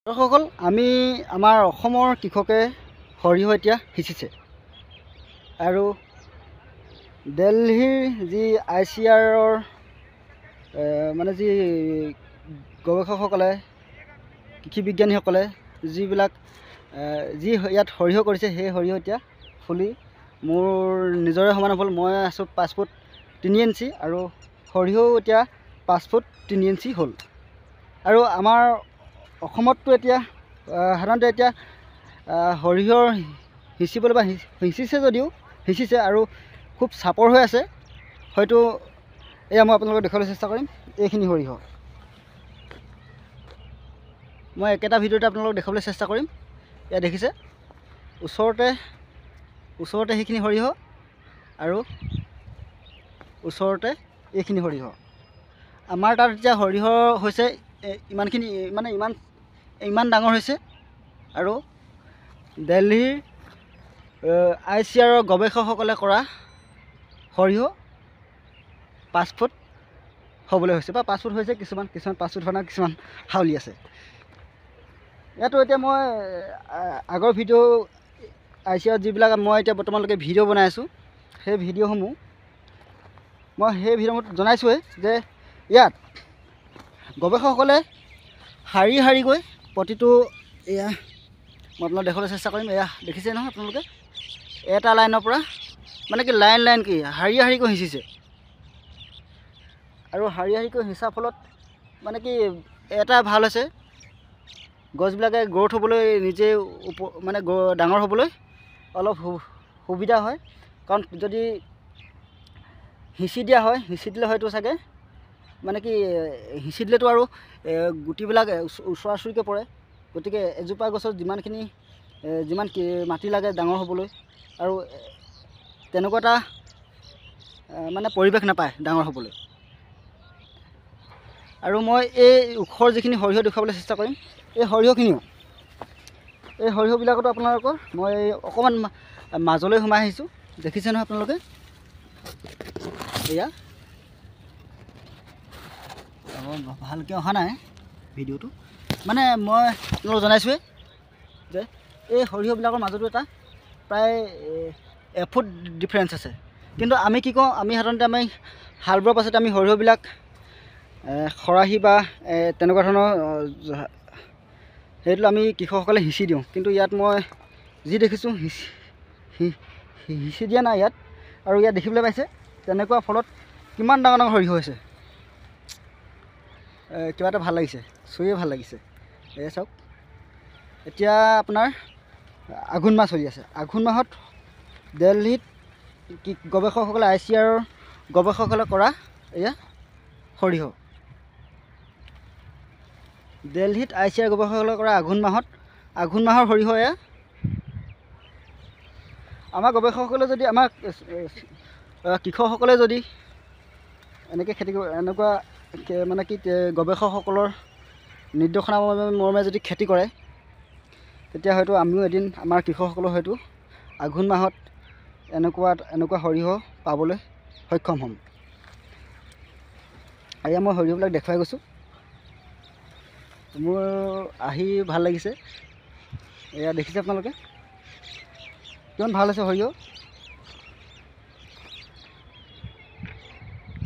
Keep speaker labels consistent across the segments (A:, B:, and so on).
A: দৰ্শকসকল, আমি আমাৰ অসমৰ কৃষকে সৰিয়হ এতিয়া সিঁচিছে আৰু দিল্লীৰ যি ICAR মানে যি গৱেষকসকলে কৃষি বিজ্ঞানীসকলে যিবিলাক যি ইয়াত সৰিয়হ কৰিছে, সেই সৰিয়হ এতিয়া ফুলি মোৰ নিজৰে সমান হ'ল। মই আছোঁ 5 ফুট 3 ইঞ্চি আৰু সৰিয়হও এতিয়া 5 ফুট 3 ইঞ্চি হ'ল। আৰু আমাৰ অসমততো এতিয়া সাধাৰণতে এতিয়া সৰিয়হৰ সিঁচিবলৈ বা সিঁচিছে যদিও সিঁচিছে আৰু খুব চাপৰ হৈ আছে। হয়তো এয়া মই আপোনালোকক দেখুৱাবলৈ চেষ্টা কৰিম। এইখিনি সৰিয়হ মই একেটা ভিডিঅ'তে আপোনালোকক দেখুৱাবলৈ চেষ্টা কৰিম। এয়া দেখিছে ওচৰতে সেইখিনি সৰিয়হ আৰু ওচৰতে এইখিনি সৰিয়হ। আমাৰ তাত এতিয়া সৰিয়হ হৈছে ইমানখিনি, মানে ইমান ডাঙৰ হৈছে। আৰু দিল্লীৰ ICAR গৱেষকসকলে কৰা সৰিয়হ 5 ফুট হ'বলৈ হৈছে, বা 5 ফুট হৈছে। কিছুমান 5 ফুট হোৱা নাই, কিছুমান হাউলি আছে। ইয়াতো এতিয়া মই আগৰ ভিডিঅ' ICAR যিবিলাক মই এতিয়া বৰ্তমানলৈকে ভিডিঅ' বনাই আছোঁ, সেই ভিডিঅ'সমূহ মই জনাইছোঁৱেই যে ইয়াত গৱেষকসকলে শাৰী শাৰীকৈ প্ৰতিটো, এয়া মই আপোনালোকক দেখুৱাবলৈ চেষ্টা কৰিম। এয়া দেখিছে নহয় আপোনালোকে, এটা লাইনৰ পৰা মানে কি লাইন কি শাৰী শাৰীকৈ সিঁচিছে। আৰু শাৰী শাৰীকৈ সিঁচাৰ ফলত মানে কি এটা ভাল হৈছে, গছবিলাকে গ্ৰ'থ হ'বলৈ, নিজে মানে ডাঙৰ হ'বলৈ অলপ সুবিধা হয়। কাৰণ যদি সিঁচি দিয়া হয়, সিঁচি দিলে হয়তো চাগে মানে কি সিঁচি দিলেতো আৰু গুটিবিলাক ওচৰা-ওচৰিকৈ পৰে। গতিকে এজোপা গছত যিমান মাটি লাগে ডাঙৰ হ'বলৈ, আৰু তেনেকুৱা এটা মানে পৰিৱেশ নাপায় ডাঙৰ হ'বলৈ। আৰু মই এই ওখৰ যিখিনি সৰিয়হ দেখুৱাবলৈ চেষ্টা কৰিম, এই সৰিয়হবিলাকতো আপোনালোকৰ মই অকণমান মাজলৈ সোমাই আহিছোঁ। দেখিছে নহয় আপোনালোকে, এয়া ভালকৈ অহা নাই ভিডিঅ'টো। মানে মই আপোনালোকক জনাইছোঁৱেই যে এই সৰিয়হবিলাকৰ মাজতো এটা প্ৰায় এফুট ডিফাৰেঞ্চ আছে। কিন্তু আমি কি কওঁ, আমি সাধাৰণতে হাল বোৱাৰ পাছতে আমি সৰিয়হবিলাক খৰাহি বা তেনেকুৱা ধৰণৰ সেইটো আমি কৃষকসকলে সিঁচি দিওঁ। কিন্তু ইয়াত মই যি দেখিছোঁ সিঁচি দিয়া নাই ইয়াত। আৰু ইয়াত দেখিবলৈ পাইছে তেনেকুৱা ফলত কিমান ডাঙৰ ডাঙৰ সৰিয়হ হৈছে। কিবা এটা ভাল লাগিছে, চুইয়ে ভাল লাগিছে। এয়া চাওক, এতিয়া আপোনাৰ আঘোণ মাহ চলি আছে। আঘোণ মাহত দিল্লীত গৱেষকসকলে ICAR গৱেষকসকলে কৰা এয়া সৰিয়হ, দিল্লীত ICAR গৱেষকসকলে কৰা আঘোণ মাহৰ সৰিয়হ। এয়া আমাৰ গৱেষকসকলে যদি, আমাৰ কৃষকসকলে যদি এনেকৈ খেতি কৰে, এনেকুৱা মানে কি গৱেষকসকলৰ নিৰ্দেশনা মৰ্মে যদি খেতি কৰে, তেতিয়া হয়তো আমিও এদিন আমাৰ কৃষকসকলেও হয়তো আঘোণ মাহত এনেকুৱা সৰিয়হ পাবলৈ সক্ষম হ'ম। এয়া মই সৰিয়হবিলাক দেখুৱাই গৈছোঁ। মোৰ আহি ভাল লাগিছে। এয়া দেখিছে আপোনালোকে কিমান ভাল হৈছে সৰিয়হ।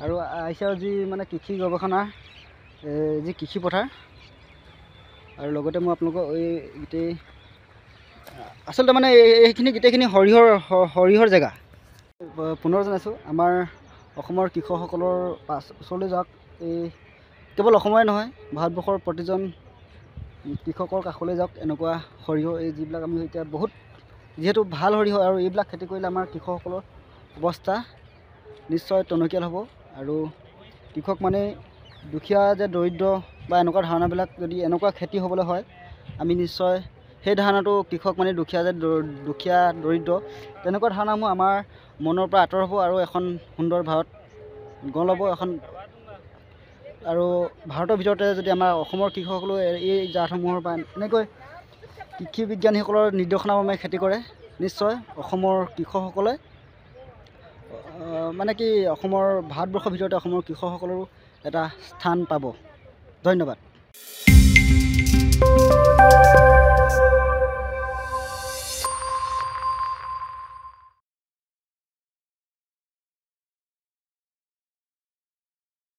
A: আৰু ICAR যি মানে কৃষি গৱেষণাৰ যি কৃষি পথাৰ, আৰু লগতে মই আপোনালোকক এই গোটেই আচলতে মানে এইখিনি গোটেইখিনি সৰিয়হৰ জেগা পুনৰ জনাইছোঁ। আমাৰ অসমৰ কৃষকসকলৰ ওচৰলৈ যাওক। এই কেৱল অসমৰে নহয়, ভাৰতবৰ্ষৰ প্ৰতিজন কৃষকৰ কাষলৈ যাওক। এনেকুৱা সৰিয়হ এই যিবিলাক আমি এতিয়া যিহেতু ভাল সৰিয়হ, আৰু এইবিলাক খেতি কৰিলে আমাৰ কৃষকসকলৰ অৱস্থা নিশ্চয় টনকিয়াল হ'ব। আৰু কৃষক মানে দুখীয়া যে দৰিদ্ৰ বা এনেকুৱা ধাৰণাবিলাক যদি এনেকুৱা খেতি হ'বলৈ হয়, আমি নিশ্চয় সেই ধাৰণাটো কৃষক মানে দুখীয়া দৰিদ্ৰ তেনেকুৱা ধাৰণাসমূহ আমাৰ মনৰ পৰা আঁতৰ হ'ব। আৰু এখন সুন্দৰ ভাৰত গঢ় ল'ব এখন। আৰু ভাৰতৰ ভিতৰতে যদি আমাৰ অসমৰ কৃষকসকলেও এই জাতসমূহৰ পৰা এনেকৈ কৃষি বিজ্ঞানীসকলৰ নিৰ্দেশনা মৰ্মে খেতি কৰে, নিশ্চয় অসমৰ কৃষকসকলে মানে কি ভাৰতবৰ্ষৰ ভিতৰতে অসমৰ কৃষকসকলৰো এটা স্থান পাব। ধন্যবাদ।